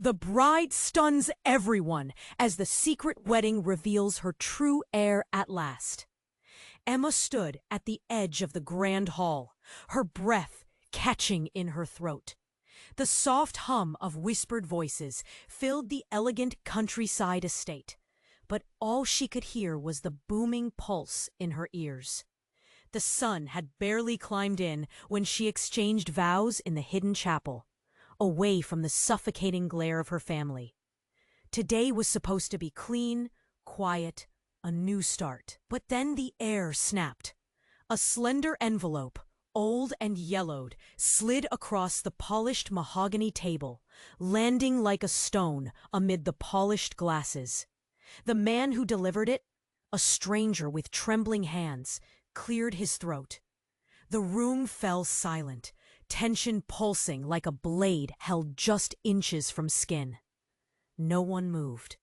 The bride stuns everyone as the secret wedding reveals her true heir at last. Emma stood at the edge of the grand hall, her breath catching in her throat. The soft hum of whispered voices filled the elegant countryside estate, but all she could hear was the booming pulse in her ears. The sun had barely climbed in when she exchanged vows in the hidden chapel, away from the suffocating glare of her family. Today was supposed to be clean, quiet, a new start. But then the air snapped. A slender envelope, old and yellowed, slid across the polished mahogany table, landing like a stone amid the polished glasses. The man who delivered it, a stranger with trembling hands, cleared his throat. The room fell silent, tension pulsing like a blade held just inches from skin. No one moved.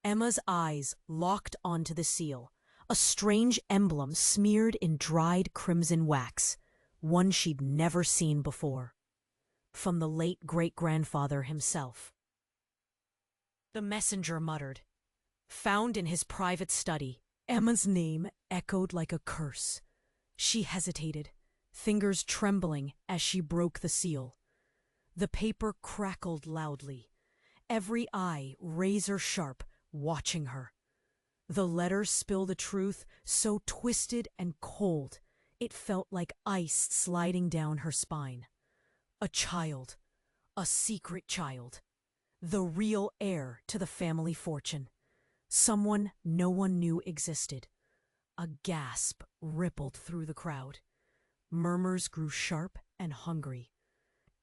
Emma's eyes locked onto the seal, a strange emblem smeared in dried crimson wax, one she'd never seen before. From the late great-grandfather himself. The messenger muttered. Found in his private study, Emma's name echoed like a curse. She hesitated, fingers trembling as she broke the seal. The paper crackled loudly, every eye razor-sharp, watching her. The letter spilled a truth so twisted and cold, it felt like ice sliding down her spine. A child, a secret child, the real heir to the family fortune. Someone no one knew existed. A gasp rippled through the crowd. Murmurs grew sharp and hungry.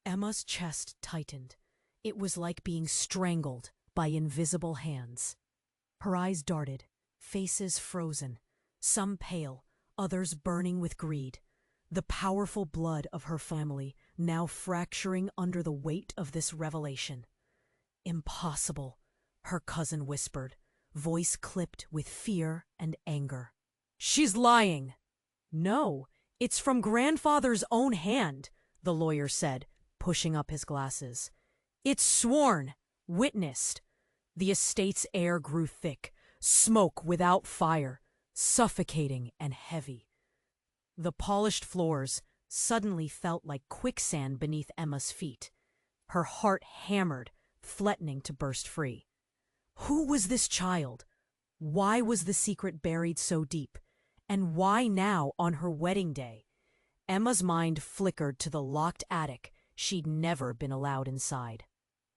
Emma's chest tightened. It was like being strangled by invisible hands. Her eyes darted, faces frozen, some pale, others burning with greed. The powerful blood of her family now fracturing under the weight of this revelation. Impossible, her cousin whispered, voice clipped with fear and anger. She's lying. No, it's from grandfather's own hand, the lawyer said, pushing up his glasses. It's sworn, witnessed. The estate's air grew thick, smoke without fire, suffocating and heavy. The polished floors suddenly felt like quicksand beneath Emma's feet. Her heart hammered, threatening to burst free. Who was this child? Why was the secret buried so deep? And why now on her wedding day? Emma's mind flickered to the locked attic she'd never been allowed inside.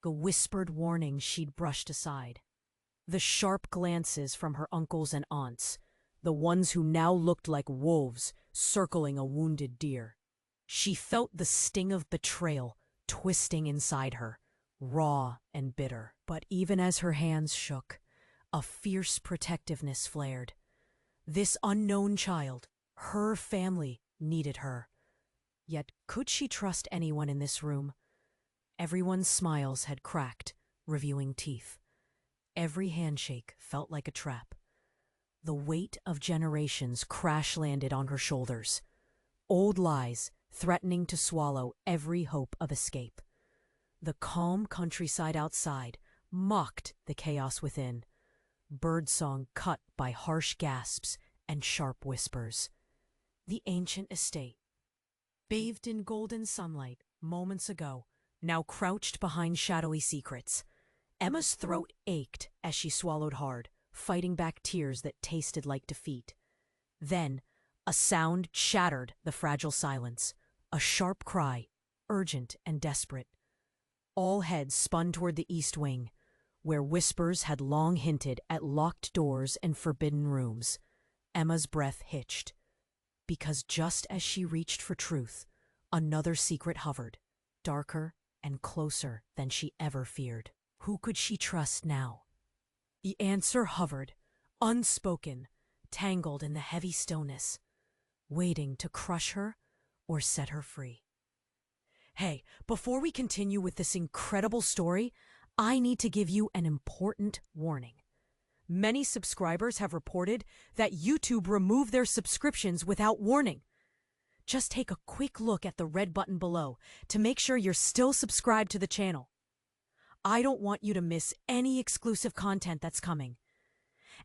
The whispered warnings she'd brushed aside. The sharp glances from her uncles and aunts, the ones who now looked like wolves circling a wounded deer. She felt the sting of betrayal twisting inside her, raw and bitter. But even as her hands shook, a fierce protectiveness flared. This unknown child, her family, needed her. Yet could she trust anyone in this room? Everyone's smiles had cracked, revealing teeth. Every handshake felt like a trap. The weight of generations crash-landed on her shoulders. Old lies threatening to swallow every hope of escape. The calm countryside outside mocked the chaos within. Birdsong cut by harsh gasps and sharp whispers. The ancient estate, bathed in golden sunlight moments ago, now crouched behind shadowy secrets. Emma's throat ached as she swallowed hard, fighting back tears that tasted like defeat. Then, a sound shattered the fragile silence, a sharp cry, urgent and desperate. All heads spun toward the east wing, where whispers had long hinted at locked doors and forbidden rooms. Emma's breath hitched, because just as she reached for truth, another secret hovered, darker and closer than she ever feared. Who could she trust now? The answer hovered, unspoken, tangled in the heavy stillness, waiting to crush her or set her free. Hey, before we continue with this incredible story, I need to give you an important warning. Many subscribers have reported that YouTube removed their subscriptions without warning. Just take a quick look at the red button below to make sure you're still subscribed to the channel. I don't want you to miss any exclusive content that's coming.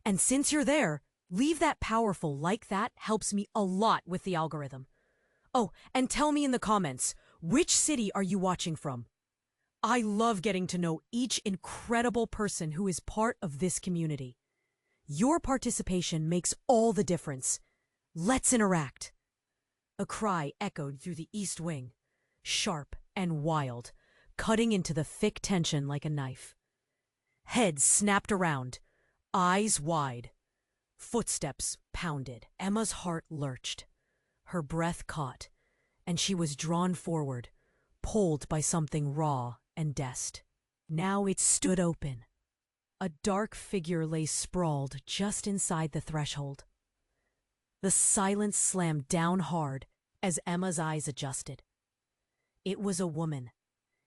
And since you're there, leave that powerful like that helps me a lot with the algorithm. Oh, and tell me in the comments, which city are you watching from? I love getting to know each incredible person who is part of this community. Your participation makes all the difference. Let's interact. A cry echoed through the East Wing, sharp and wild, cutting into the thick tension like a knife. Heads snapped around, eyes wide. Footsteps pounded. Emma's heart lurched. Her breath caught, and she was drawn forward, pulled by something raw and dest. Now it stood open. A dark figure lay sprawled just inside the threshold. The silence slammed down hard as Emma's eyes adjusted. It was a woman,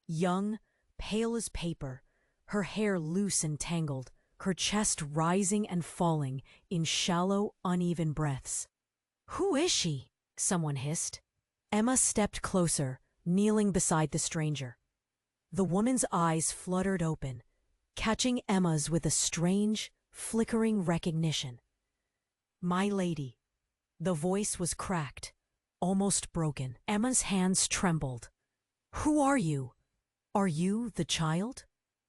young, pale as paper, her hair loose and tangled, her chest rising and falling in shallow, uneven breaths. "Who is she?" someone hissed. Emma stepped closer, kneeling beside the stranger. The woman's eyes fluttered open, catching Emma's with a strange, flickering recognition. "My lady." The voice was cracked, almost broken. Emma's hands trembled. "Who are you? Are you the child?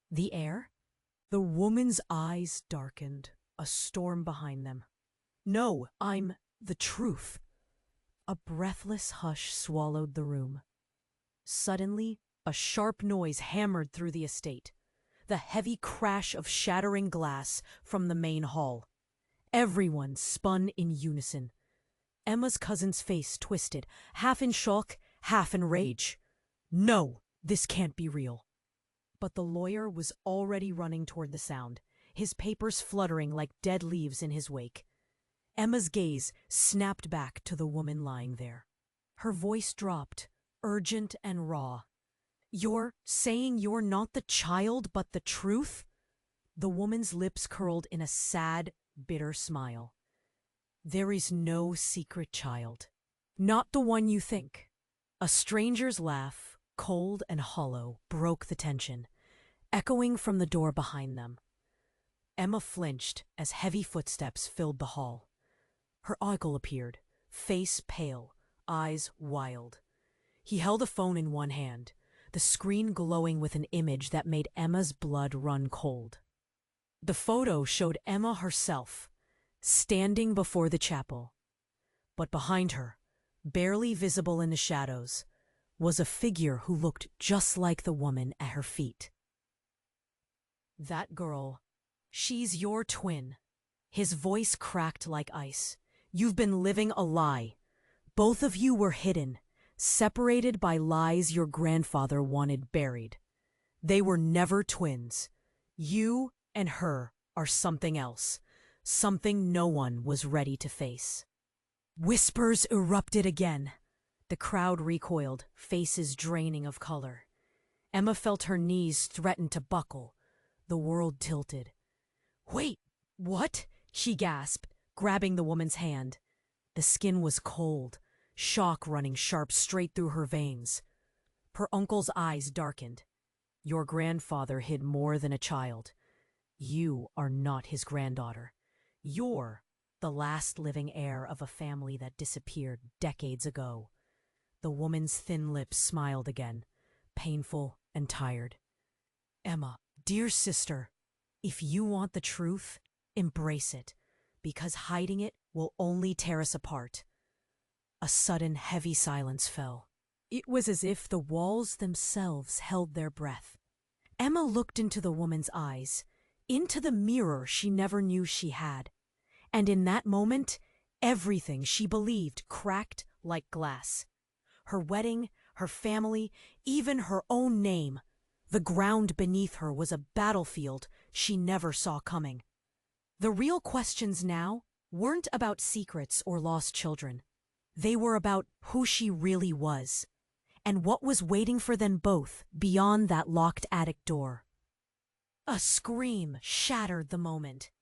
The heir?" The woman's eyes darkened, a storm behind them. "No, I'm the truth." A breathless hush swallowed the room. Suddenly, a sharp noise hammered through the estate, the heavy crash of shattering glass from the main hall. Everyone spun in unison. Emma's cousin's face twisted, half in shock, half in rage. "No, this can't be real." But the lawyer was already running toward the sound, his papers fluttering like dead leaves in his wake. Emma's gaze snapped back to the woman lying there. Her voice dropped, urgent and raw. "You're saying you're not the child, but the truth?" The woman's lips curled in a sad, bitter smile. "There is no secret child. Not the one you think." A stranger's laugh, cold and hollow, broke the tension, echoing from the door behind them. Emma flinched as heavy footsteps filled the hall. Her uncle appeared, face pale, eyes wild. He held a phone in one hand, the screen glowing with an image that made Emma's blood run cold. The photo showed Emma herself, standing before the chapel. But behind her, barely visible in the shadows, was a figure who looked just like the woman at her feet. "That girl, she's your twin." His voice cracked like ice. "You've been living a lie. Both of you were hidden, separated by lies your grandfather wanted buried. They were never twins. You and her are something else, something no one was ready to face." Whispers erupted again. The crowd recoiled, faces draining of color. Emma felt her knees threaten to buckle. The world tilted. "Wait, what?" she gasped, grabbing the woman's hand. The skin was cold, shock running sharp straight through her veins. Her uncle's eyes darkened. "Your grandfather hid more than a child. You are not his granddaughter. You're the last living heir of a family that disappeared decades ago." The woman's thin lips smiled again, painful and tired. "Emma, dear sister, if you want the truth, embrace it, because hiding it will only tear us apart." A sudden heavy silence fell. It was as if the walls themselves held their breath. Emma looked into the woman's eyes, into the mirror she never knew she had. And in that moment, everything she believed cracked like glass. Her wedding, her family, even her own name. The ground beneath her was a battlefield she never saw coming. The real questions now weren't about secrets or lost children. They were about who she really was, and what was waiting for them both beyond that locked attic door. A scream shattered the moment.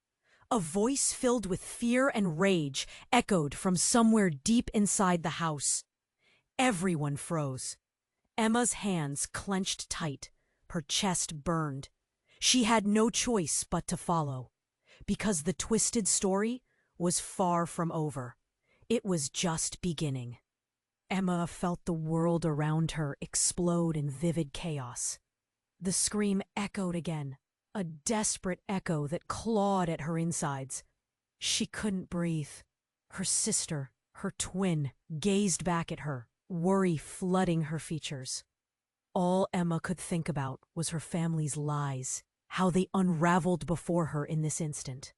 A voice filled with fear and rage echoed from somewhere deep inside the house. Everyone froze. Emma's hands clenched tight, Her chest burned. She had no choice but to follow, because the twisted story was far from over. It was just beginning. Emma felt the world around her explode in vivid chaos. The scream echoed again, a desperate echo that clawed at her insides. She couldn't breathe. Her sister, her twin, gazed back at her, worry flooding her features. All Emma could think about was her family's lies, how they unraveled before her in this instant.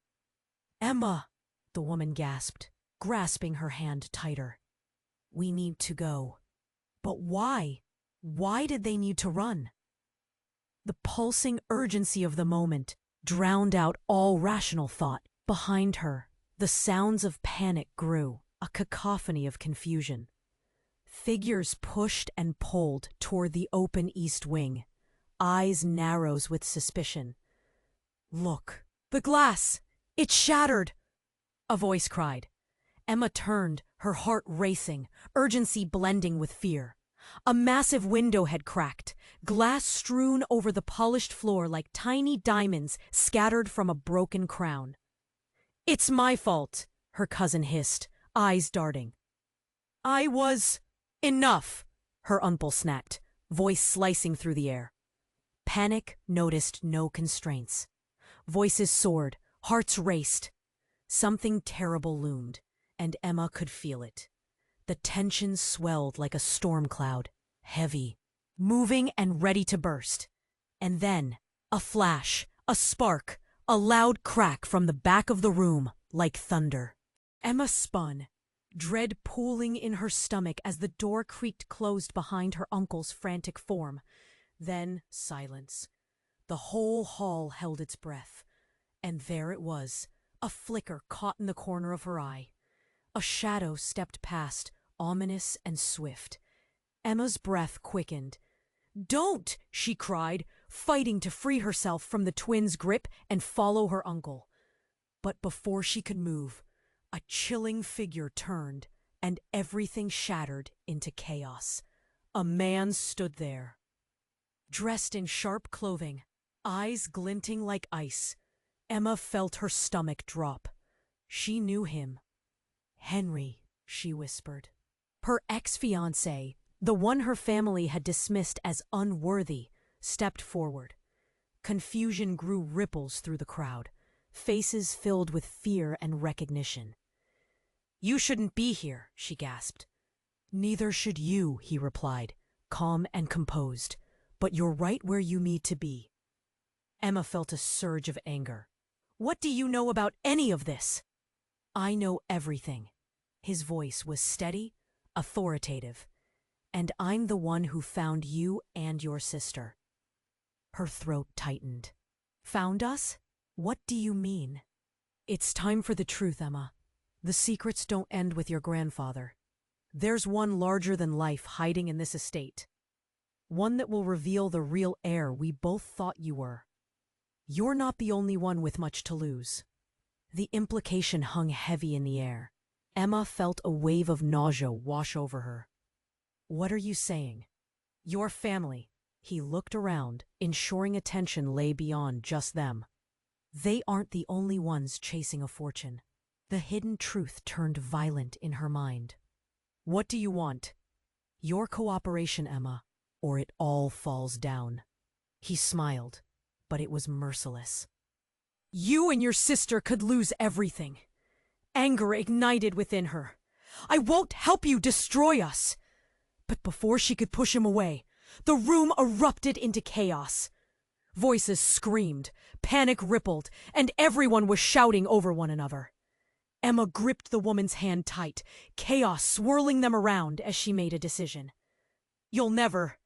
"Emma," the woman gasped, grasping her hand tighter. "We need to go." But why? Why did they need to run? The pulsing urgency of the moment drowned out all rational thought. Behind her, the sounds of panic grew, a cacophony of confusion. Figures pushed and pulled toward the open east wing, eyes narrows with suspicion. "Look, the glass! It's shattered!" a voice cried. Emma turned, her heart racing, urgency blending with fear. A massive window had cracked, glass strewn over the polished floor like tiny diamonds scattered from a broken crown. "It's my fault," her cousin hissed, eyes darting. "I was... Enough!" her uncle snapped, voice slicing through the air. Panic noticed no constraints. Voices soared, hearts raced. Something terrible loomed, and Emma could feel it. The tension swelled like a storm cloud, heavy, moving and ready to burst. And then, a flash, a spark, a loud crack from the back of the room, like thunder. Emma spun, dread pooling in her stomach as the door creaked closed behind her uncle's frantic form. Then silence. The whole hall held its breath. And there it was, a flicker caught in the corner of her eye. A shadow stepped past, ominous and swift. Emma's breath quickened. "Don't!" she cried, fighting to free herself from the twins' grip and follow her uncle. But before she could move, a chilling figure turned, and everything shattered into chaos. A man stood there, dressed in sharp clothing, eyes glinting like ice. Emma felt her stomach drop. She knew him. "Henry," she whispered. Her ex-fiancé, the one her family had dismissed as unworthy, stepped forward. Confusion grew ripples through the crowd, faces filled with fear and recognition. "You shouldn't be here," she gasped. "Neither should you," he replied, calm and composed. "But you're right where you need to be." Emma felt a surge of anger. "What do you know about any of this?" "I know everything." His voice was steady, authoritative. "And I'm the one who found you and your sister." Her throat tightened. "Found us? What do you mean?" "It's time for the truth, Emma. The secrets don't end with your grandfather. There's one larger than life hiding in this estate. One that will reveal the real heir we both thought you were. You're not the only one with much to lose." The implication hung heavy in the air. Emma felt a wave of nausea wash over her. "What are you saying?" "Your family." He looked around, ensuring attention lay beyond just them. "They aren't the only ones chasing a fortune." The hidden truth turned violent in her mind. "What do you want?" "Your cooperation, Emma, or it all falls down." He smiled, but it was merciless. "You and your sister could lose everything." Anger ignited within her. "I won't help you destroy us." But before she could push him away, the room erupted into chaos. Voices screamed, panic rippled, and everyone was shouting over one another. Emma gripped the woman's hand tight, chaos swirling them around as she made a decision. "You'll never—"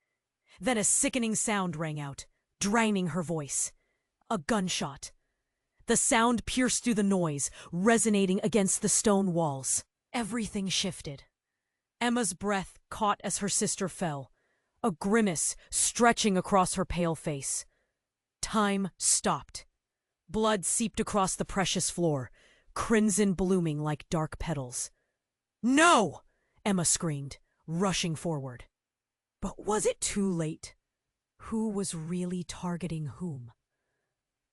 Then a sickening sound rang out, drowning her voice. A gunshot. The sound pierced through the noise, resonating against the stone walls. Everything shifted. Emma's breath caught as her sister fell, a grimace stretching across her pale face. Time stopped. Blood seeped across the precious floor, crimson blooming like dark petals. "No!" Emma screamed, rushing forward. But was it too late? Who was really targeting whom?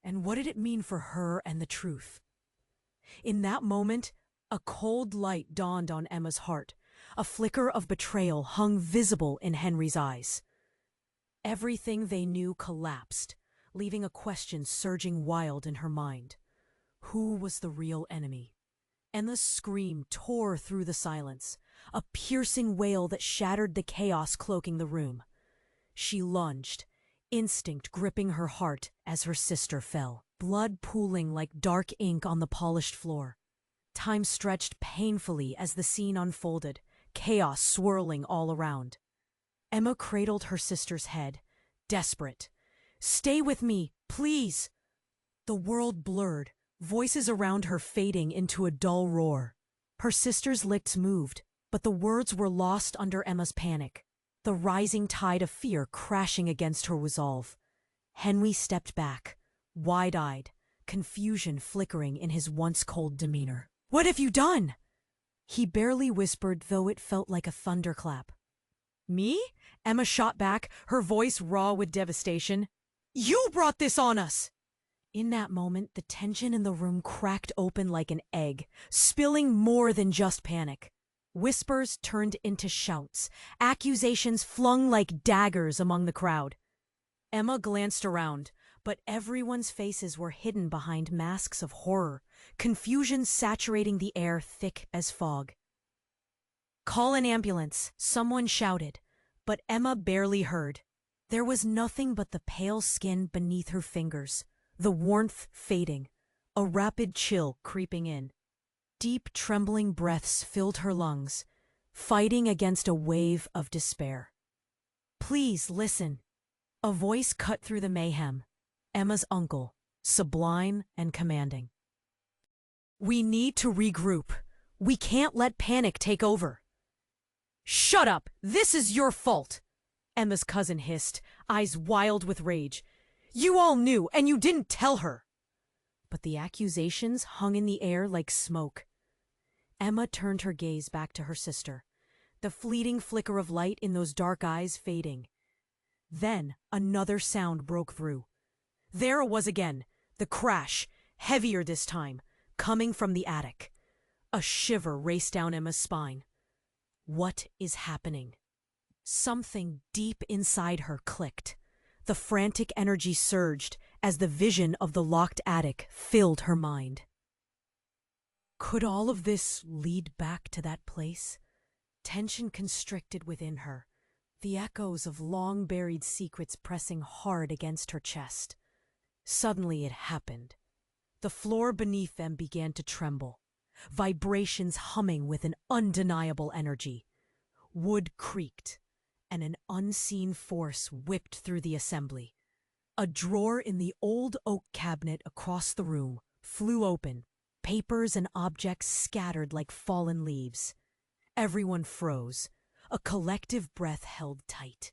And what did it mean for her and the truth? In that moment, a cold light dawned on Emma's heart. A flicker of betrayal hung visible in Henry's eyes. Everything they knew collapsed, leaving a question surging wild in her mind. Who was the real enemy? Emma's scream tore through the silence, a piercing wail that shattered the chaos cloaking the room. She lunged, instinct gripping her heart as her sister fell, blood pooling like dark ink on the polished floor. Time stretched painfully as the scene unfolded, chaos swirling all around. Emma cradled her sister's head, desperate. "Stay with me, please!" The world blurred, voices around her fading into a dull roar. Her sister's lips moved, but the words were lost under Emma's panic, the rising tide of fear crashing against her resolve. Henry stepped back, wide-eyed, confusion flickering in his once cold demeanor. "What have you done?" He barely whispered, though it felt like a thunderclap. "Me?" Emma shot back, her voice raw with devastation. "You brought this on us!" In that moment, the tension in the room cracked open like an egg, spilling more than just panic. Whispers turned into shouts, accusations flung like daggers among the crowd. Emma glanced around, but everyone's faces were hidden behind masks of horror, confusion saturating the air thick as fog. "Call an ambulance," someone shouted, but Emma barely heard. There was nothing but the pale skin beneath her fingers, the warmth fading, a rapid chill creeping in. Deep, trembling breaths filled her lungs, fighting against a wave of despair. "Please listen." A voice cut through the mayhem. Emma's uncle, sublime and commanding. "We need to regroup. We can't let panic take over." "Shut up! This is your fault!" Emma's cousin hissed, eyes wild with rage. "You all knew, and you didn't tell her!" But the accusations hung in the air like smoke. Emma turned her gaze back to her sister, the fleeting flicker of light in those dark eyes fading. Then another sound broke through. There it was again, the crash, heavier this time, coming from the attic. A shiver raced down Emma's spine. What is happening? Something deep inside her clicked. The frantic energy surged as the vision of the locked attic filled her mind. Could all of this lead back to that place? Tension constricted within her, the echoes of long-buried secrets pressing hard against her chest. Suddenly it happened. The floor beneath them began to tremble, vibrations humming with an undeniable energy. Wood creaked, and an unseen force whipped through the assembly. A drawer in the old oak cabinet across the room flew open, papers and objects scattered like fallen leaves. Everyone froze, a collective breath held tight.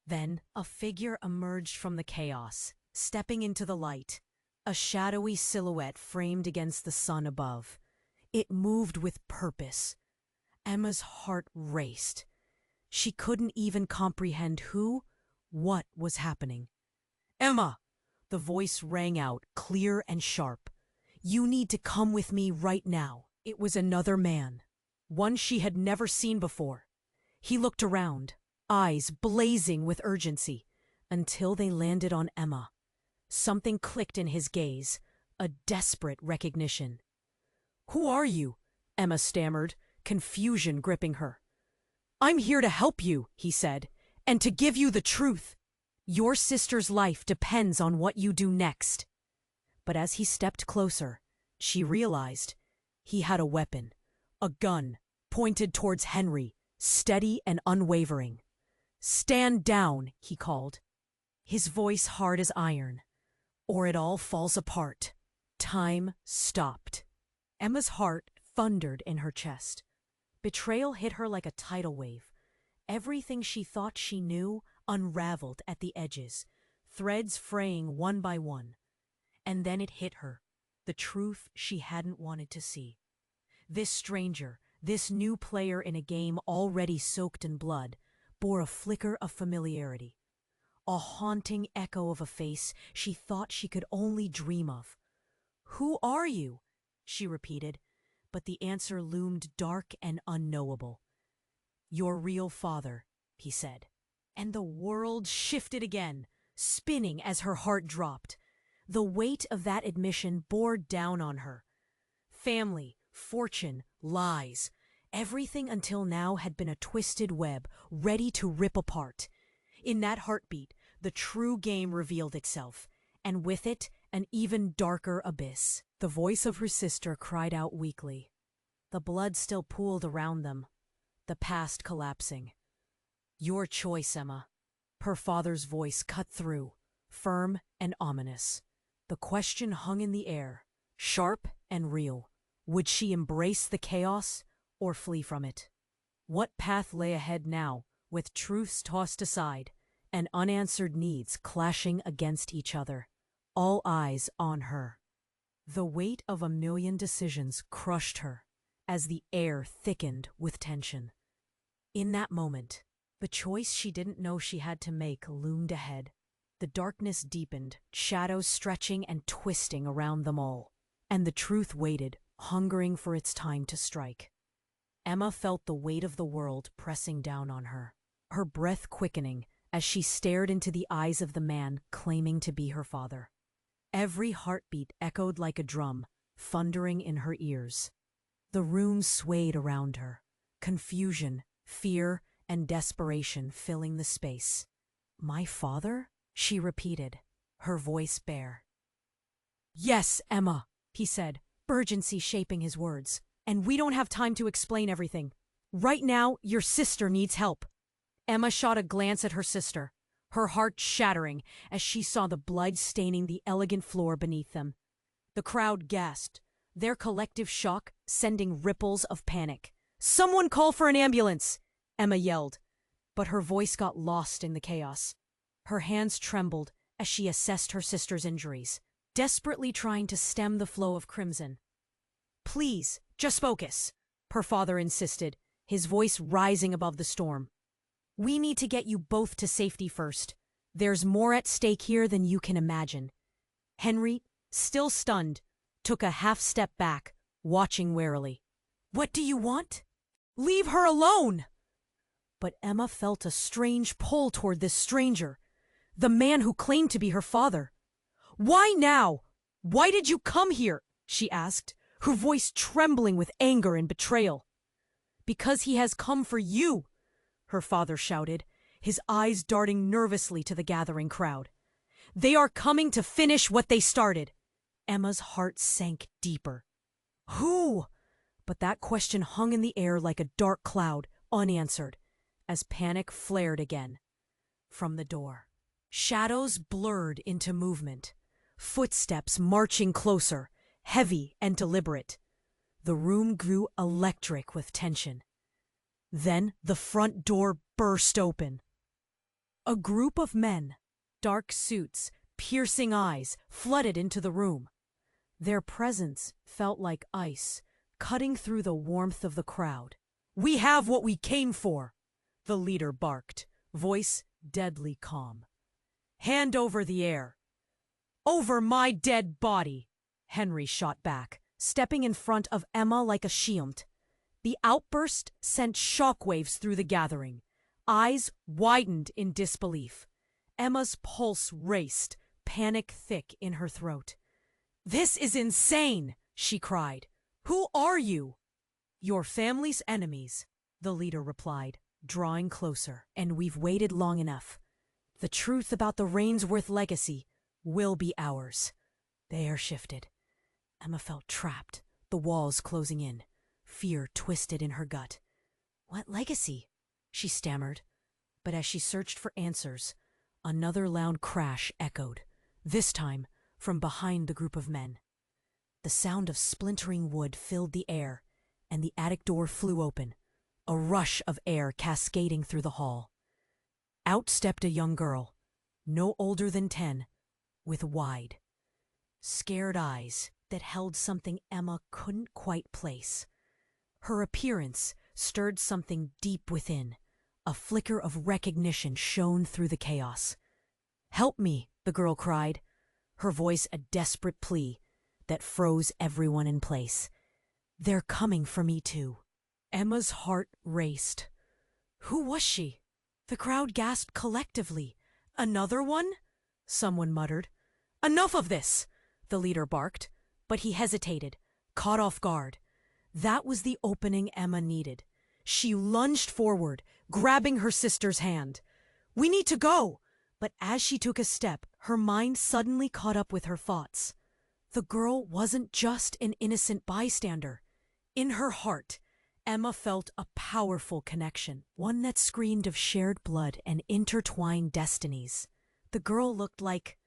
Then a figure emerged from the chaos, stepping into the light, a shadowy silhouette framed against the sun above. It moved with purpose. Emma's heart raced. She couldn't even comprehend what was happening. "Emma!" The voice rang out, clear and sharp. "You need to come with me right now." It was another man, one she had never seen before. He looked around, eyes blazing with urgency, until they landed on Emma. Something clicked in his gaze, a desperate recognition. "Who are you?" Emma stammered, confusion gripping her. "I'm here to help you," he said, "and to give you the truth. Your sister's life depends on what you do next." But as he stepped closer, she realized he had a weapon, a gun, pointed towards Henry, steady and unwavering. "Stand down," he called, his voice hard as iron, "or it all falls apart." Time stopped. Emma's heart thundered in her chest. Betrayal hit her like a tidal wave. Everything she thought she knew unraveled at the edges, threads fraying one by one. And then it hit her, the truth she hadn't wanted to see. This stranger, this new player in a game already soaked in blood, bore a flicker of familiarity. a haunting echo of a face she thought she could only dream of. "Who are you?" she repeated, but the answer loomed dark and unknowable. "Your real father," he said. And the world shifted again, spinning as her heart dropped. The weight of that admission bore down on her. Family, fortune, lies. Everything until now had been a twisted web, ready to rip apart. In that heartbeat, the true game revealed itself, and with it, an even darker abyss. The voice of her sister cried out weakly. The blood still pooled around them, the past collapsing. "Your choice, Emma." Her father's voice cut through, firm and ominous. The question hung in the air, sharp and real. Would she embrace the chaos or flee from it? What path lay ahead now, with truths tossed aside and unanswered needs clashing against each other? All eyes on her. The weight of a million decisions crushed her as the air thickened with tension. In that moment, the choice she didn't know she had to make loomed ahead. The darkness deepened, shadows stretching and twisting around them all, and the truth waited, hungering for its time to strike. Emma felt the weight of the world pressing down on her, her breath quickening as she stared into the eyes of the man claiming to be her father. Every heartbeat echoed like a drum, thundering in her ears. The room swayed around her, confusion, fear, and desperation filling the space. "My father?" she repeated, her voice bare. "Yes, Emma," he said, urgency shaping his words. "And we don't have time to explain everything. Right now, your sister needs help." Emma shot a glance at her sister, her heart shattering as she saw the blood staining the elegant floor beneath them. The crowd gasped, their collective shock sending ripples of panic. "Someone call for an ambulance!" Emma yelled, but her voice got lost in the chaos. Her hands trembled as she assessed her sister's injuries, desperately trying to stem the flow of crimson. "Please, just focus," her father insisted, his voice rising above the storm. "We need to get you both to safety first. There's more at stake here than you can imagine." Henry, still stunned, took a half-step back, watching warily. "What do you want?" "Leave her alone!" But Emma felt a strange pull toward this stranger, the man who claimed to be her father. "Why now? Why did you come here?" she asked, her voice trembling with anger and betrayal. "Because he has come for you," her father shouted, his eyes darting nervously to the gathering crowd. "They are coming to finish what they started." Emma's heart sank deeper. "Who?" But that question hung in the air like a dark cloud, unanswered, as panic flared again. From the door, shadows blurred into movement, footsteps marching closer, heavy and deliberate. The room grew electric with tension. Then the front door burst open. A group of men, dark suits, piercing eyes, flooded into the room. Their presence felt like ice, cutting through the warmth of the crowd. "We have what we came for," the leader barked, voice deadly calm. "Hand over the heir." "Over my dead body," Henry shot back, stepping in front of Emma like a shield. The outburst sent shockwaves through the gathering. Eyes widened in disbelief. Emma's pulse raced, panic thick in her throat. "This is insane!" she cried. "Who are you?" "Your family's enemies," the leader replied, drawing closer. "And we've waited long enough. The truth about the Rainsworth legacy will be ours." The air shifted. Emma felt trapped, the walls closing in. Fear twisted in her gut. "What legacy?" she stammered. But as she searched for answers, another loud crash echoed, this time from behind the group of men. The sound of splintering wood filled the air, and the attic door flew open, a rush of air cascading through the hall. Out stepped a young girl, no older than 10, with wide, scared eyes that held something Emma couldn't quite place. Her appearance stirred something deep within. A flicker of recognition shone through the chaos. "Help me," the girl cried, her voice a desperate plea that froze everyone in place. "They're coming for me too." Emma's heart raced. Who was she? The crowd gasped collectively. "Another one?" someone muttered. "Enough of this!" the leader barked, but he hesitated, caught off guard. That was the opening Emma needed. She lunged forward, grabbing her sister's hand. "We need to go!" But as she took a step, her mind suddenly caught up with her thoughts. The girl wasn't just an innocent bystander. In her heart, Emma felt a powerful connection, one that screamed of shared blood and intertwined destinies. The girl looked like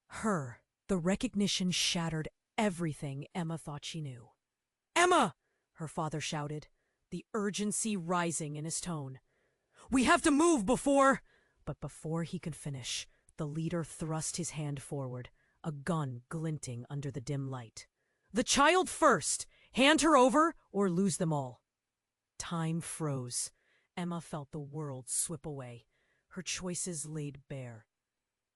her. The recognition shattered everything Emma thought she knew. "Emma!" her father shouted, the urgency rising in his tone. "We have to move before—" But before he could finish, the leader thrust his hand forward, a gun glinting under the dim light. "The child first! Hand her over or lose them all." Time froze. Emma felt the world slip away, her choices laid bare.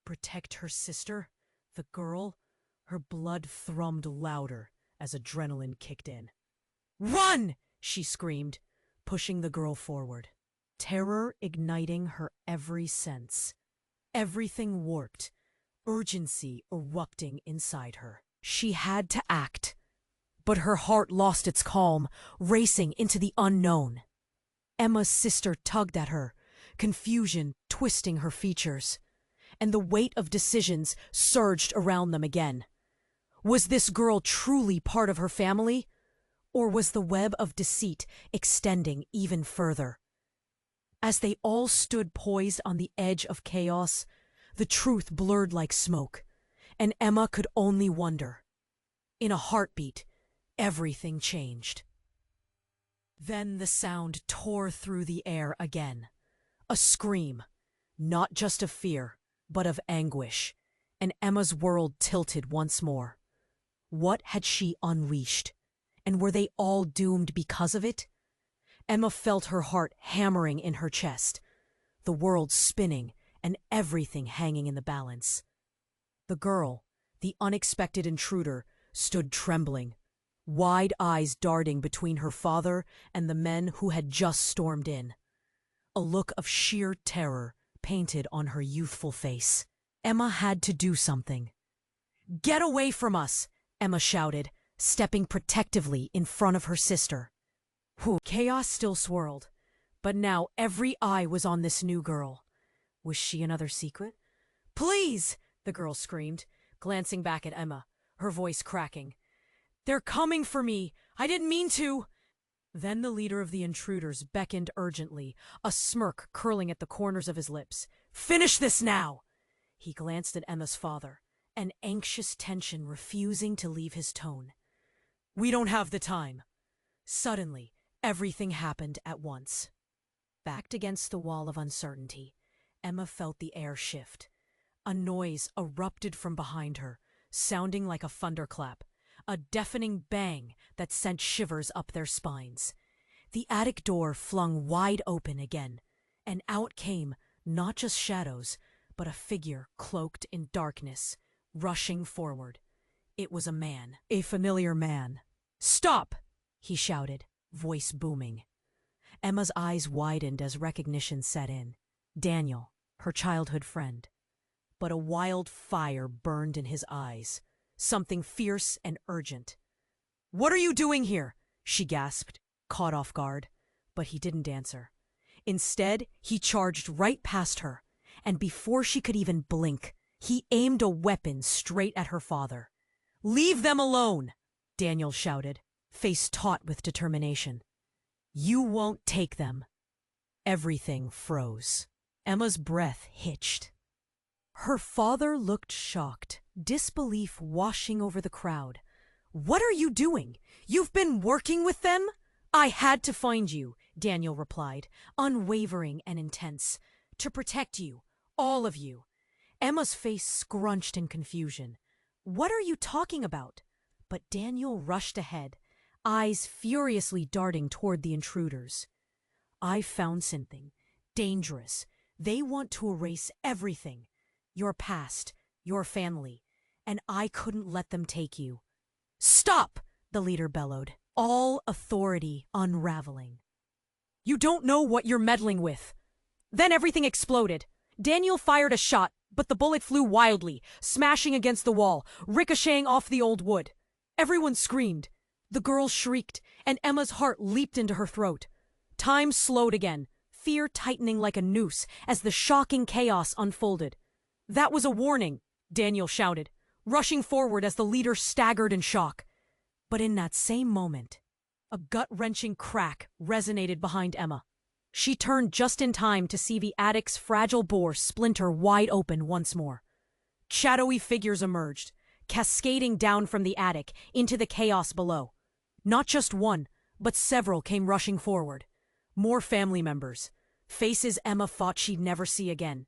Protect her sister, the girl. Her blood thrummed louder as adrenaline kicked in. "Run!" she screamed, pushing the girl forward, terror igniting her every sense. Everything warped, urgency erupting inside her. She had to act, but her heart lost its calm, racing into the unknown. Emma's sister tugged at her, confusion twisting her features, and the weight of decisions surged around them again. Was this girl truly part of her family? Or was the web of deceit extending even further? As they all stood poised on the edge of chaos, the truth blurred like smoke, and Emma could only wonder. In a heartbeat, everything changed. Then the sound tore through the air again. A scream, not just of fear, but of anguish, and Emma's world tilted once more. What had she unleashed? And were they all doomed because of it? Emma felt her heart hammering in her chest, the world spinning and everything hanging in the balance. The girl, the unexpected intruder, stood trembling, wide eyes darting between her father and the men who had just stormed in. A look of sheer terror painted on her youthful face. Emma had to do something. "Get away from us!" Emma shouted, stepping protectively in front of her sister. Chaos still swirled, but now every eye was on this new girl. Was she another secret? "Please!" the girl screamed, glancing back at Emma, her voice cracking. "They're coming for me! I didn't mean to!" Then the leader of the intruders beckoned urgently, a smirk curling at the corners of his lips. "Finish this now!" He glanced at Emma's father, an anxious tension refusing to leave his tone. "We don't have the time." Suddenly, everything happened at once. Backed against the wall of uncertainty, Emma felt the air shift. A noise erupted from behind her, sounding like a thunderclap, a deafening bang that sent shivers up their spines. The attic door flung wide open again, and out came not just shadows, but a figure cloaked in darkness, rushing forward. It was a man, a familiar man. "Stop!" he shouted, voice booming. Emma's eyes widened as recognition set in. Daniel, her childhood friend. But a wild fire burned in his eyes, something fierce and urgent. "What are you doing here?" she gasped, caught off guard. But he didn't answer. Instead, he charged right past her, and before she could even blink, he aimed a weapon straight at her father. "Leave them alone!" Daniel shouted, face taut with determination. "You won't take them." Everything froze. Emma's breath hitched. Her father looked shocked, disbelief washing over the crowd. "What are you doing? You've been working with them?" "I had to find you," Daniel replied, unwavering and intense. "To protect you, all of you." Emma's face scrunched in confusion. "What are you talking about?" But Daniel rushed ahead, eyes furiously darting toward the intruders. "I found something dangerous. They want to erase everything. your past, your family, and I couldn't let them take you. Stop! The leader bellowed, all authority unraveling. You don't know what you're meddling with. Then everything exploded. Daniel fired a shot, but the bullet flew wildly, smashing against the wall, ricocheting off the old wood. Everyone screamed. The girl shrieked, and Emma's heart leaped into her throat. Time slowed again, fear tightening like a noose as the shocking chaos unfolded. That was a warning, Daniel shouted, rushing forward as the leader staggered in shock. But in that same moment, a gut-wrenching crack resonated behind Emma. She turned just in time to see the attic's fragile door splinter wide open once more. Shadowy figures emerged, cascading down from the attic into the chaos below. Not just one, but several came rushing forward. More family members, faces Emma thought she'd never see again.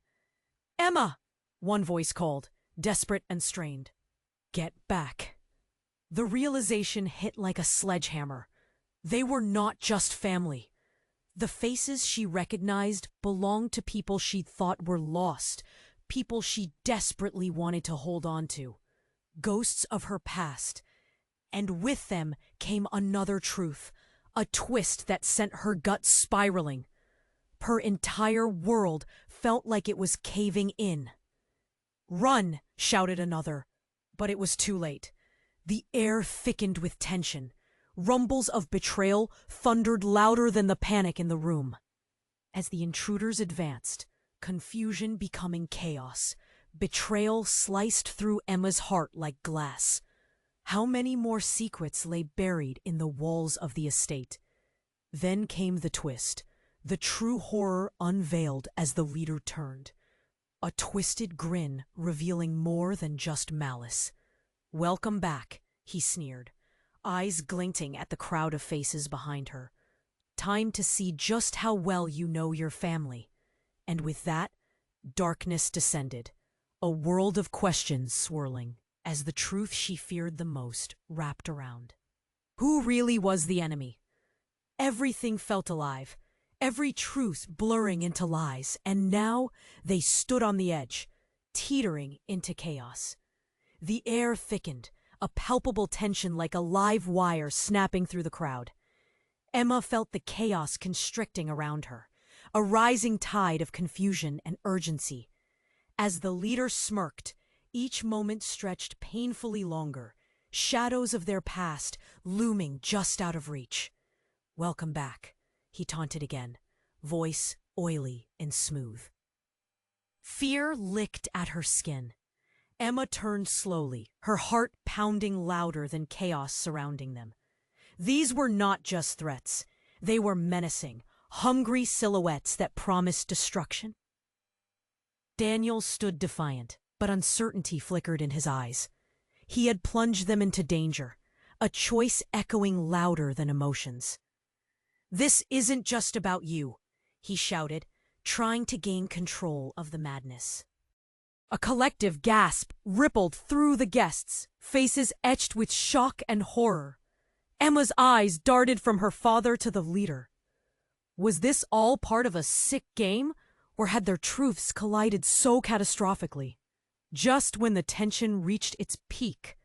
"Emma!" one voice called, desperate and strained. "Get back." The realization hit like a sledgehammer. They were not just family. The faces she recognized belonged to people she thought were lost, people she desperately wanted to hold on to. Ghosts of her past. And with them came another truth, a twist that sent her gut spiraling. Her entire world felt like it was caving in. "Run!" shouted another, but it was too late. The air thickened with tension. Rumbles of betrayal thundered louder than the panic in the room. As the intruders advanced, confusion becoming chaos, betrayal sliced through Emma's heart like glass. How many more secrets lay buried in the walls of the estate? Then came the twist, the true horror unveiled as the leader turned. A twisted grin revealing more than just malice. "Welcome back," he sneered, eyes glinting at the crowd of faces behind her. "Time to see just how well you know your family." And with that, darkness descended, a world of questions swirling, as the truth she feared the most wrapped around. Who really was the enemy? Everything felt alive, every truth blurring into lies, and now they stood on the edge, teetering into chaos. The air thickened, a palpable tension like a live wire snapping through the crowd. Emma felt the chaos constricting around her, a rising tide of confusion and urgency. As the leader smirked, each moment stretched painfully longer, shadows of their past looming just out of reach. "Welcome back," he taunted again, voice oily and smooth. Fear licked at her skin. Emma turned slowly, her heart pounding louder than chaos surrounding them. These were not just threats. They were menacing, hungry silhouettes that promised destruction. Daniel stood defiant, but uncertainty flickered in his eyes. He had plunged them into danger, a choice echoing louder than emotions. "This isn't just about you," he shouted, trying to gain control of the madness. A collective gasp rippled through the guests, faces etched with shock and horror. Emma's eyes darted from her father to the leader. Was this all part of a sick game, or had their truths collided so catastrophically? Just when the tension reached its peak,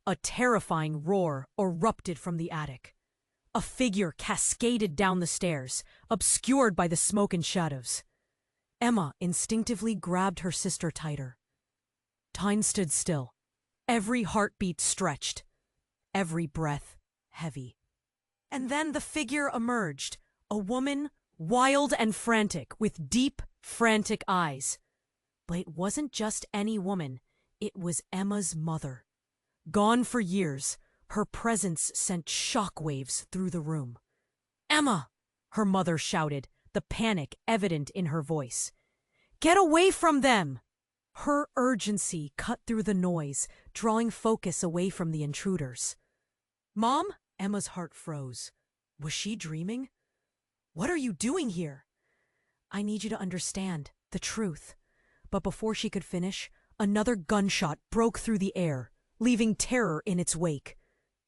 a terrifying roar erupted from the attic. A figure cascaded down the stairs, obscured by the smoke and shadows. Emma instinctively grabbed her sister tighter. Time stood still, every heartbeat stretched, every breath heavy. And then the figure emerged, a woman, wild and frantic, with deep, frantic eyes. But it wasn't just any woman, it was Emma's mother. Gone for years, her presence sent shockwaves through the room. "Emma!" her mother shouted, the panic evident in her voice. "Get away from them!" Her urgency cut through the noise, drawing focus away from the intruders. "Mom?" Emma's heart froze. Was she dreaming? "What are you doing here?" "I need you to understand the truth." But before she could finish, another gunshot broke through the air, leaving terror in its wake.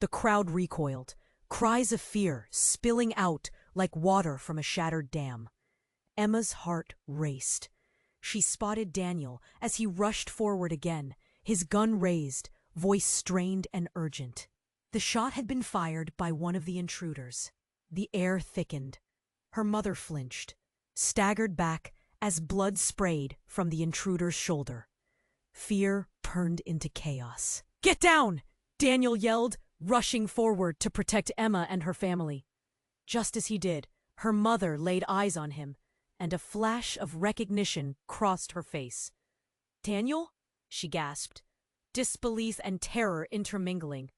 The crowd recoiled, cries of fear spilling out like water from a shattered dam. Emma's heart raced. she spotted Daniel as he rushed forward again, his gun raised, voice strained and urgent. The shot had been fired by one of the intruders. The air thickened. Her mother flinched, staggered back as blood sprayed from the intruder's shoulder. Fear turned into chaos. "Get down!" Daniel yelled, rushing forward to protect Emma and her family. Just as he did, her mother laid eyes on him, and a flash of recognition crossed her face. "Daniel?" she gasped, disbelief and terror intermingling.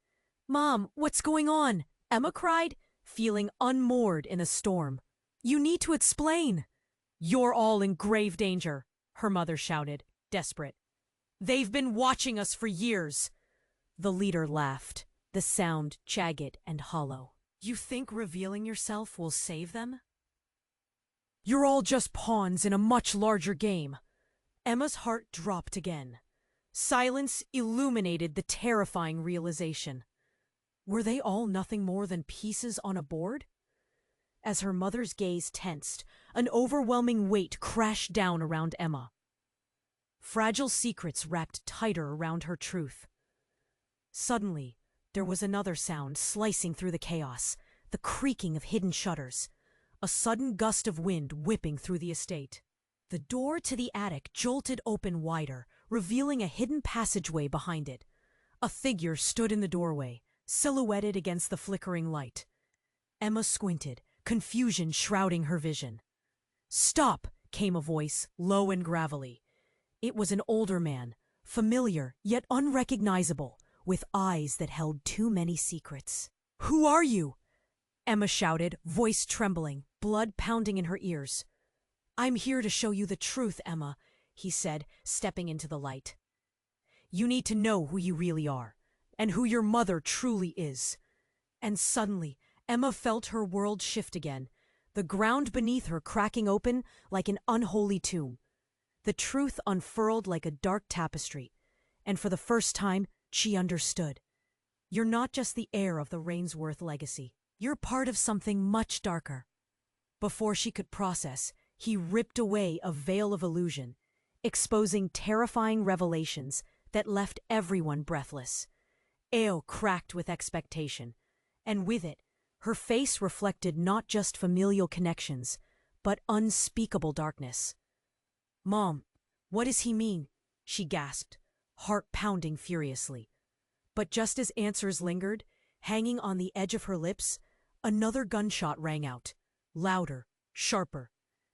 "Mom, what's going on?" Emma cried, feeling unmoored in a storm. "You need to explain." "You're all in grave danger," her mother shouted, desperate. "They've been watching us for years." The leader laughed, the sound jagged and hollow. "You think revealing yourself will save them? You're all just pawns in a much larger game." Emma's heart dropped again. Silence illuminated the terrifying realization. Were they all nothing more than pieces on a board? As her mother's gaze tensed, an overwhelming weight crashed down around Emma. Fragile secrets wrapped tighter around her truth. Suddenly, there was another sound slicing through the chaos, the creaking of hidden shutters, a sudden gust of wind whipping through the estate. The door to the attic jolted open wider, revealing a hidden passageway behind it. A figure stood in the doorway, silhouetted against the flickering light. Emma squinted, confusion shrouding her vision. "Stop!" came a voice, low and gravelly. It was an older man, familiar yet unrecognizable, with eyes that held too many secrets. "Who are you?" Emma shouted, voice trembling, blood pounding in her ears. "I'm here to show you the truth, Emma," he said, stepping into the light. "You need to know who you really are, and who your mother truly is." And suddenly, Emma felt her world shift again, the ground beneath her cracking open like an unholy tomb. The truth unfurled like a dark tapestry, and for the first time, she understood. You're not just the heir of the Rainsworth legacy. You're part of something much darker. Before she could process, he ripped away a veil of illusion, exposing terrifying revelations that left everyone breathless. Eo cracked with expectation, and with it, her face reflected not just familial connections, but unspeakable darkness. "Mom, what does he mean?" she gasped, heart pounding furiously. But just as answers lingered, hanging on the edge of her lips, another gunshot rang out, louder, sharper.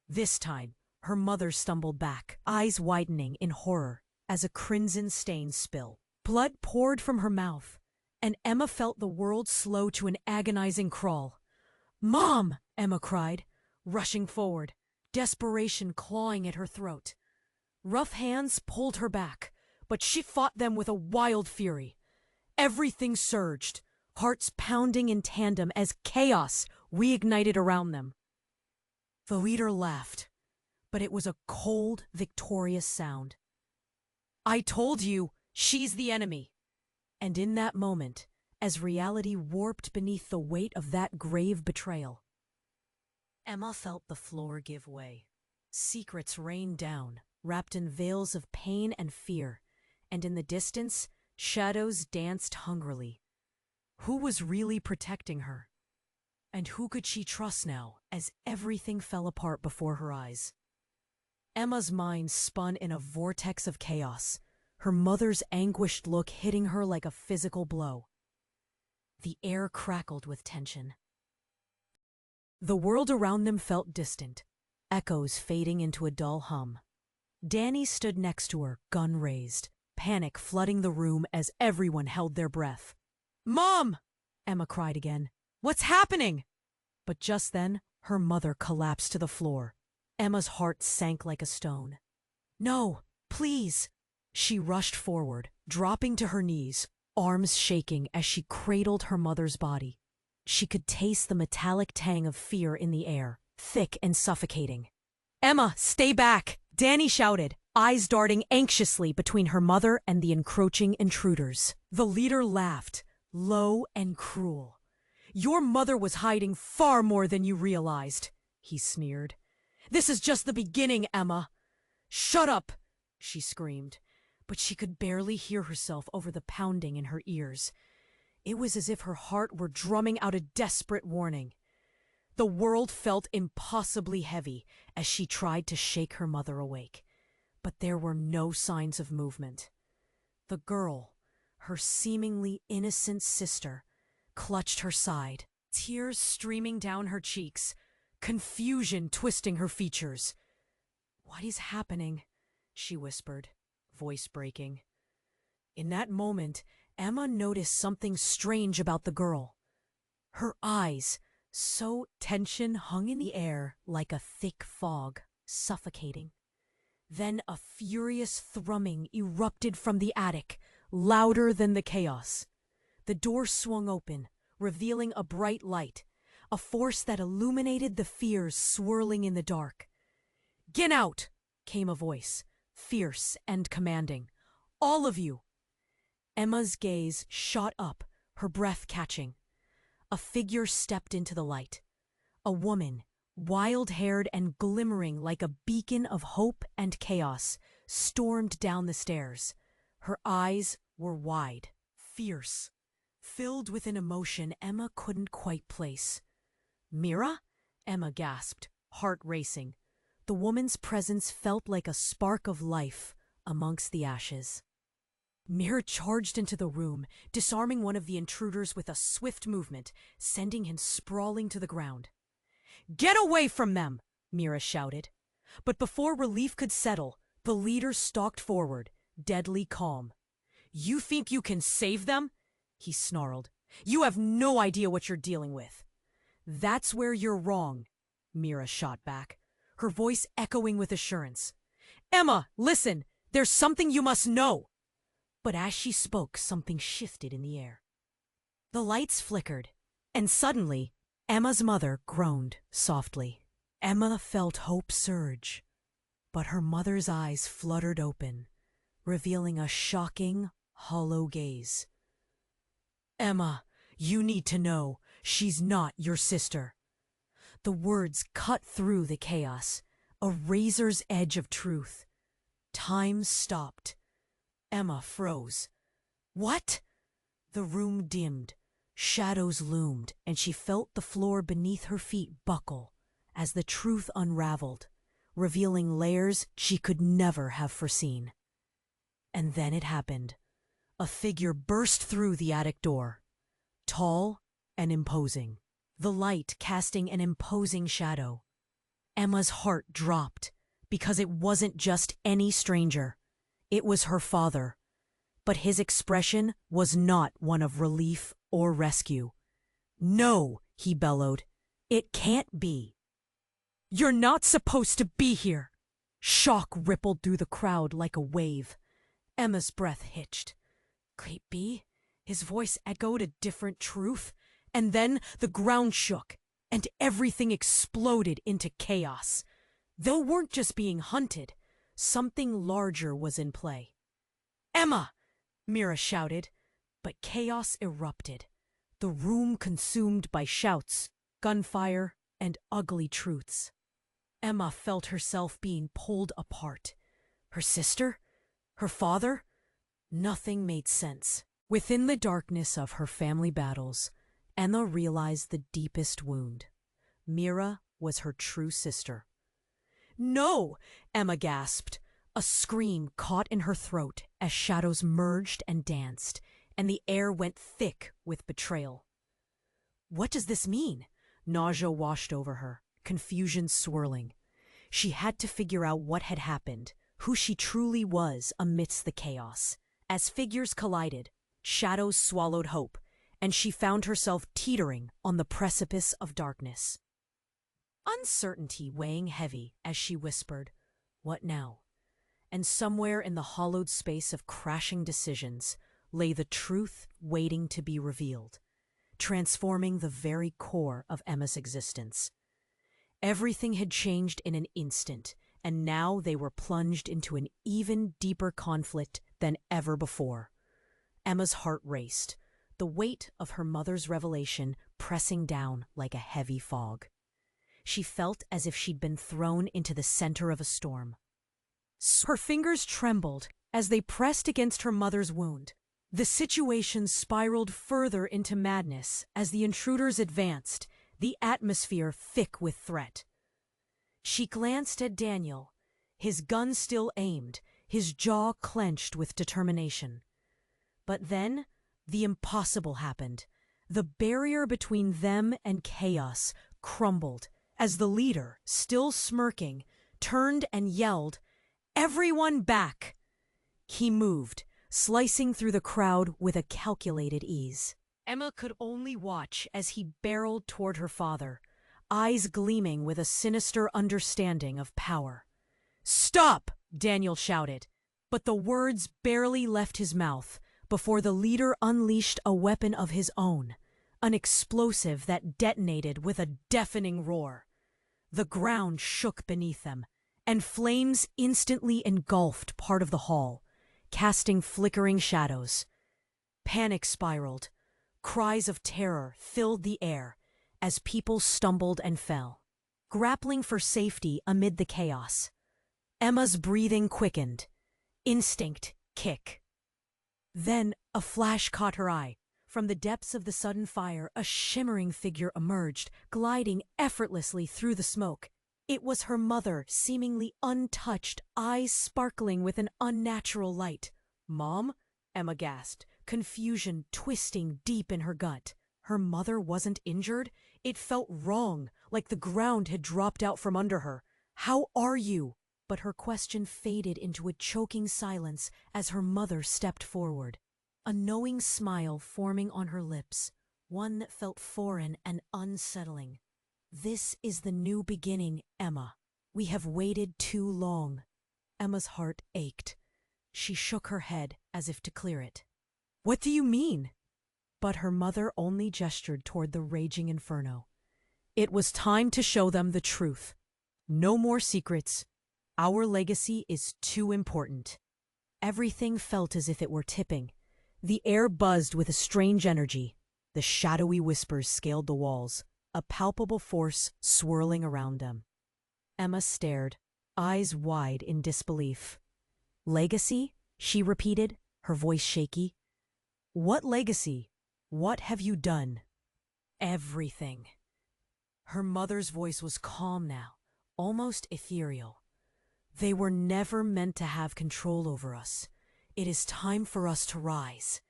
This time, her mother stumbled back, eyes widening in horror as a crimson stain spill. Blood poured from her mouth, and Emma felt the world slow to an agonizing crawl. "Mom!" Emma cried, rushing forward, desperation clawing at her throat. Rough hands pulled her back, but she fought them with a wild fury. Everything surged, hearts pounding in tandem as chaos reignited around them. The leader laughed, but it was a cold, victorious sound. "I told you, she's the enemy." And in that moment, as reality warped beneath the weight of that grave betrayal, Emma felt the floor give way. Secrets rained down, wrapped in veils of pain and fear, and in the distance, shadows danced hungrily. Who was really protecting her? And who could she trust now, as everything fell apart before her eyes? Emma's mind spun in a vortex of chaos, her mother's anguished look hitting her like a physical blow. The air crackled with tension. The world around them felt distant, echoes fading into a dull hum. Danny stood next to her, gun raised, panic flooding the room as everyone held their breath. "Mom!" Emma cried again. "What's happening?" But just then, her mother collapsed to the floor. Emma's heart sank like a stone. "No, please!" She rushed forward, dropping to her knees, arms shaking as she cradled her mother's body. She could taste the metallic tang of fear in the air, thick and suffocating. "Emma, stay back!" Danny shouted, eyes darting anxiously between her mother and the encroaching intruders. The leader laughed, low and cruel. "Your mother was hiding far more than you realized," he sneered. "This is just the beginning, Emma. "Shut up!" she screamed, but she could barely hear herself over the pounding in her ears. It was as if her heart were drumming out a desperate warning. The world felt impossibly heavy as she tried to shake her mother awake, but there were no signs of movement. The girl, her seemingly innocent sister, clutched her side, tears streaming down her cheeks, confusion twisting her features. "What is happening?" she whispered, voice breaking. In that moment, Emma noticed something strange about the girl. Her eyes, so tension hung in the air like a thick fog, suffocating. Then a furious thrumming erupted from the attic, louder than the chaos. The door swung open, revealing a bright light, a force that illuminated the fears swirling in the dark. "Get out!" came a voice, fierce and commanding. "All of you!" Emma's gaze shot up, her breath catching. A figure stepped into the light. A woman, wild-haired and glimmering like a beacon of hope and chaos, stormed down the stairs. Her eyes were wide, fierce, filled with an emotion Emma couldn't quite place. "Mira?" Emma gasped, heart racing. The woman's presence felt like a spark of life amongst the ashes. Mira charged into the room, disarming one of the intruders with a swift movement, sending him sprawling to the ground. "Get away from them!" Mira shouted. But before relief could settle, the leader stalked forward, deadly calm. "You think you can save them?" he snarled. "You have no idea what you're dealing with." "That's where you're wrong," Mira shot back, her voice echoing with assurance. "Emma, listen! There's something you must know!" But as she spoke, something shifted in the air. The lights flickered, and suddenly, Emma's mother groaned softly. Emma felt hope surge, but her mother's eyes fluttered open, revealing a shocking, hollow gaze. "Emma, you need to know, she's not your sister." The words cut through the chaos, a razor's edge of truth. Time stopped. Emma froze. "What?" The room dimmed, shadows loomed, and she felt the floor beneath her feet buckle as the truth unraveled, revealing layers she could never have foreseen. And then it happened. A figure burst through the attic door, tall and imposing, the light casting an imposing shadow. Emma's heart dropped, because it wasn't just any stranger. It was her father, but his expression was not one of relief or rescue. "No," he bellowed. "It can't be." "You're not supposed to be here!" Shock rippled through the crowd like a wave. Emma's breath hitched. Could it be? His voice echoed a different truth, and then the ground shook, and everything exploded into chaos. They weren't just being hunted. Something larger was in play. "Emma!" Mira shouted, but chaos erupted, the room consumed by shouts, gunfire, and ugly truths. Emma felt herself being pulled apart. Her sister? Her father? Nothing made sense. Within the darkness of her family battles, Emma realized the deepest wound. Mira was her true sister. "No!" Emma gasped. A scream caught in her throat as shadows merged and danced, and the air went thick with betrayal. What does this mean? Nausea washed over her, confusion swirling. She had to figure out what had happened, who she truly was amidst the chaos. As figures collided, shadows swallowed hope, and she found herself teetering on the precipice of darkness. Uncertainty weighing heavy as she whispered, "What now?" And somewhere in the hollowed space of crashing decisions lay the truth waiting to be revealed, transforming the very core of Emma's existence. Everything had changed in an instant, and now they were plunged into an even deeper conflict than ever before. Emma's heart raced, the weight of her mother's revelation pressing down like a heavy fog. She felt as if she'd been thrown into the center of a storm. Her fingers trembled as they pressed against her mother's wound. The situation spiraled further into madness as the intruders advanced, the atmosphere thick with threat. She glanced at Daniel, his gun still aimed, his jaw clenched with determination. But then, the impossible happened. The barrier between them and chaos crumbled as the leader, still smirking, turned and yelled, "Everyone back!" He moved, slicing through the crowd with a calculated ease. Emma could only watch as he barreled toward her father, eyes gleaming with a sinister understanding of power. "Stop!" Daniel shouted, but the words barely left his mouth before the leader unleashed a weapon of his own, an explosive that detonated with a deafening roar. The ground shook beneath them, and flames instantly engulfed part of the hall, casting flickering shadows. Panic spiraled. Cries of terror filled the air as people stumbled and fell, grappling for safety amid the chaos. Emma's breathing quickened. Instinct kick. Then a flash caught her eye. From the depths of the sudden fire, a shimmering figure emerged, gliding effortlessly through the smoke. It was her mother, seemingly untouched, eyes sparkling with an unnatural light. "Mom?" Emma gasped, confusion twisting deep in her gut. Her mother wasn't injured? It felt wrong, like the ground had dropped out from under her. "How are you?" But her question faded into a choking silence as her mother stepped forward, a knowing smile forming on her lips, one that felt foreign and unsettling. "This is the new beginning, Emma. We have waited too long." Emma's heart ached. She shook her head as if to clear it. "What do you mean?" But her mother only gestured toward the raging inferno. It was time to show them the truth. No more secrets. Our legacy is too important. Everything felt as if it were tipping. The air buzzed with a strange energy. The shadowy whispers scaled the walls, a palpable force swirling around them. Emma stared, eyes wide in disbelief. "Legacy?" she repeated, her voice shaky. "What legacy? What have you done?" "Everything." Her mother's voice was calm now, almost ethereal. "They were never meant to have control over us. It is time for us to rise."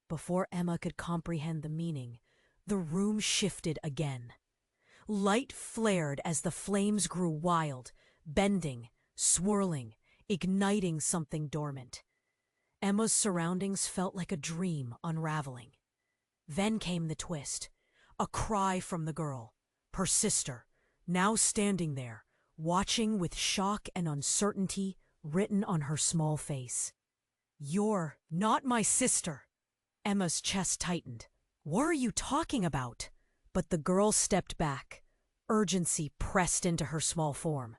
Before Emma could comprehend the meaning, the room shifted again. Light flared as the flames grew wild, bending, swirling, igniting something dormant. Emma's surroundings felt like a dream unraveling. Then came the twist. A cry from the girl, her sister, now standing there, watching with shock and uncertainty written on her small face. "You're not my sister." Emma's chest tightened. "What are you talking about?" But the girl stepped back. Urgency pressed into her small form.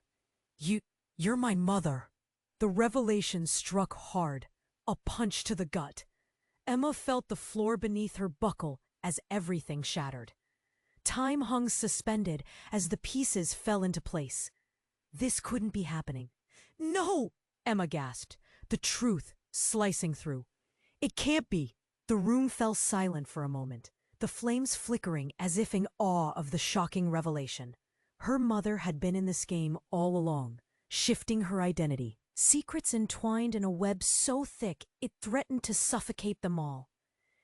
You're my mother." The revelation struck hard, a punch to the gut. Emma felt the floor beneath her buckle as everything shattered. Time hung suspended as the pieces fell into place. This couldn't be happening. "No!" Emma gasped, the truth slicing through. "It can't be." The room fell silent for a moment, the flames flickering as if in awe of the shocking revelation. Her mother had been in this game all along, shifting her identity. Secrets entwined in a web so thick it threatened to suffocate them all.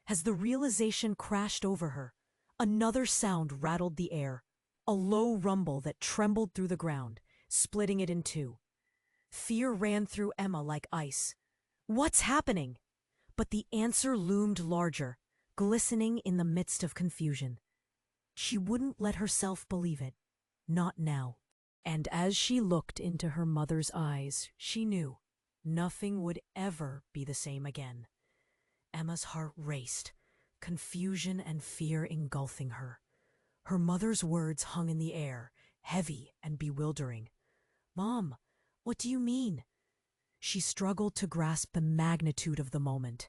As the realization crashed over her, another sound rattled the air, a low rumble that trembled through the ground, splitting it in two. Fear ran through Emma like ice. "What's happening?" But the answer loomed larger, glistening in the midst of confusion. She wouldn't let herself believe it. Not now. And as she looked into her mother's eyes, she knew nothing would ever be the same again. Emma's heart raced, confusion and fear engulfing her. Her mother's words hung in the air, heavy and bewildering. "Mom, what do you mean?" She struggled to grasp the magnitude of the moment.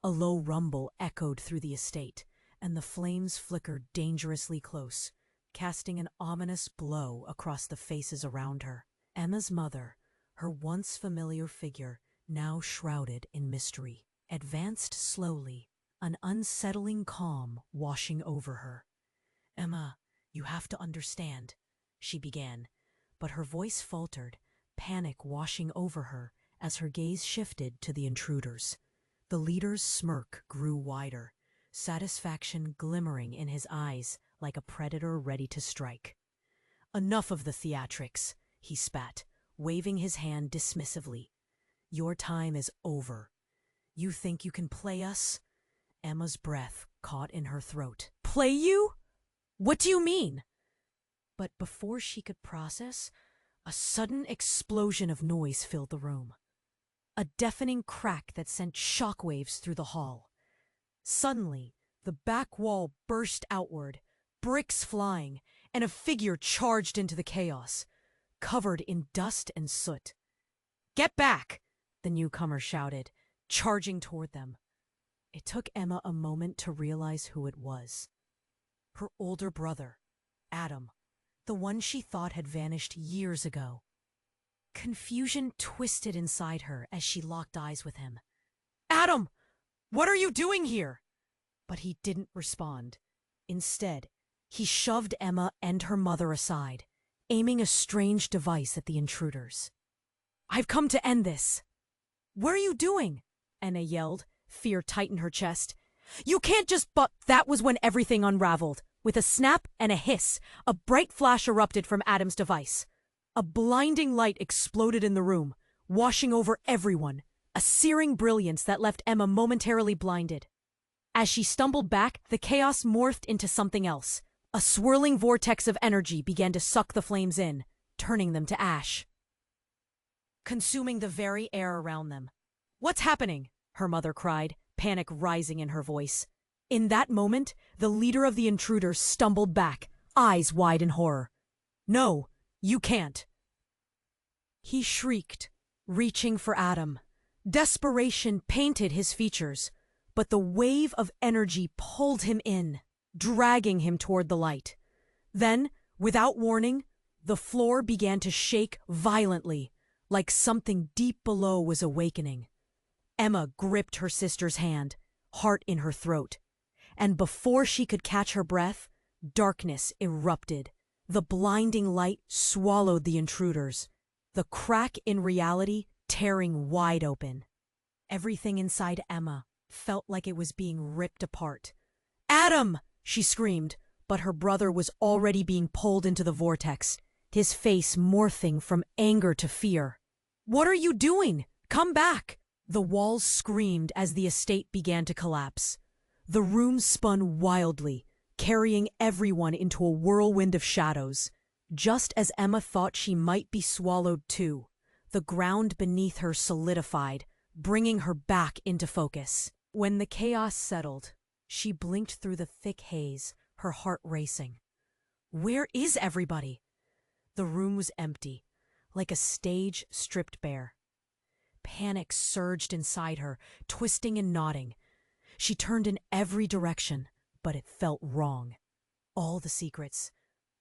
A low rumble echoed through the estate, and the flames flickered dangerously close, casting an ominous glow across the faces around her. Emma's mother, Her once familiar figure, now shrouded in mystery, advanced slowly, an unsettling calm washing over her. "Emma, you have to understand," she began, but her voice faltered, panic washing over her as her gaze shifted to the intruders. The leader's smirk grew wider, satisfaction glimmering in his eyes like a predator ready to strike. "Enough of the theatrics," he spat, waving his hand dismissively. "Your time is over. You think you can play us?" Emma's breath caught in her throat. "Play you? What do you mean?" But before she could process, a sudden explosion of noise filled the room. A deafening crack that sent shockwaves through the hall. Suddenly, the back wall burst outward, bricks flying, and a figure charged into the chaos, covered in dust and soot. "Get back!" the newcomer shouted, charging toward them. It took Emma a moment to realize who it was. Her older brother, Adam, the one she thought had vanished years ago. Confusion twisted inside her as she locked eyes with him. "Adam! What are you doing here?" But he didn't respond. Instead, he shoved Emma and her mother aside, aiming a strange device at the intruders. "I've come to end this." "What are you doing?" Anna yelled, fear tight in her chest. "You can't just That was when everything unraveled. With a snap and a hiss, a bright flash erupted from Adam's device. A blinding light exploded in the room, washing over everyone, a searing brilliance that left Emma momentarily blinded. As she stumbled back, the chaos morphed into something else. A swirling vortex of energy began to suck the flames in, turning them to ash, consuming the very air around them. "What's happening?" her mother cried, panic rising in her voice. In that moment, the leader of the intruders stumbled back, eyes wide in horror. "No, you can't!" He shrieked, reaching for Adam. Desperation painted his features, but the wave of energy pulled him in, dragging him toward the light. Then, without warning, the floor began to shake violently, like something deep below was awakening. Emma gripped her sister's hand, heart in her throat. And before she could catch her breath, darkness erupted. The blinding light swallowed the intruders, the crack in reality tearing wide open. Everything inside Emma felt like it was being ripped apart. "Adam!" she screamed, but her brother was already being pulled into the vortex, his face morphing from anger to fear. "What are you doing? Come back!" The walls screamed as the estate began to collapse. The room spun wildly, carrying everyone into a whirlwind of shadows. Just as Emma thought she might be swallowed too, the ground beneath her solidified, bringing her back into focus. When the chaos settled, she blinked through the thick haze, her heart racing. Where is everybody? The room was empty, like a stage stripped bare. Panic surged inside her, twisting and knotting. She turned in every direction, but it felt wrong. All the secrets,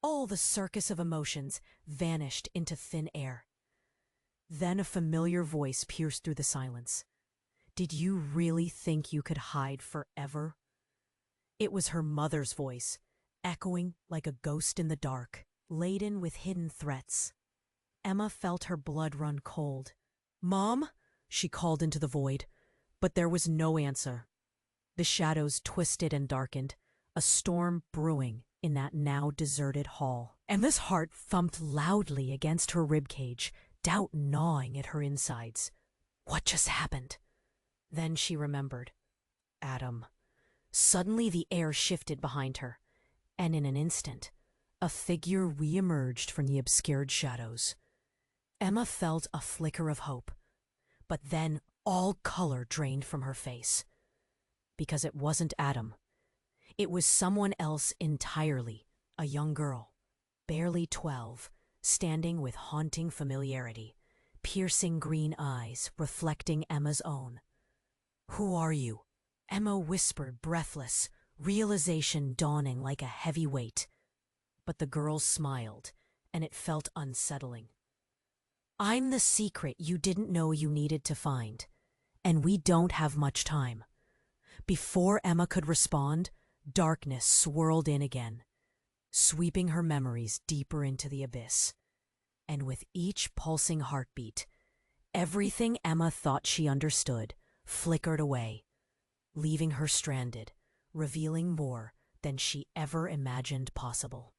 all the circus of emotions vanished into thin air. Then a familiar voice pierced through the silence. "Did you really think you could hide forever?" It was her mother's voice, echoing like a ghost in the dark, laden with hidden threats. Emma felt her blood run cold. "Mom?" she called into the void, but there was no answer. The shadows twisted and darkened, a storm brewing in that now deserted hall. Emma's heart thumped loudly against her ribcage, doubt gnawing at her insides. What just happened? Then she remembered. Adam. Suddenly the air shifted behind her, and in an instant, a figure re-emerged from the obscured shadows. Emma felt a flicker of hope, but then all color drained from her face. Because it wasn't Adam. It was someone else entirely, a young girl, barely 12, standing with haunting familiarity, piercing green eyes reflecting Emma's own. "Who are you?" Emma whispered, breathless, realization dawning like a heavy weight. But the girl smiled, and it felt unsettling. I'm the secret you didn't know you needed to find, and we don't have much time. Before Emma could respond, darkness swirled in again, sweeping her memories deeper into the abyss. And with each pulsing heartbeat, everything Emma thought she understood flickered away, leaving her stranded, revealing more than she ever imagined possible.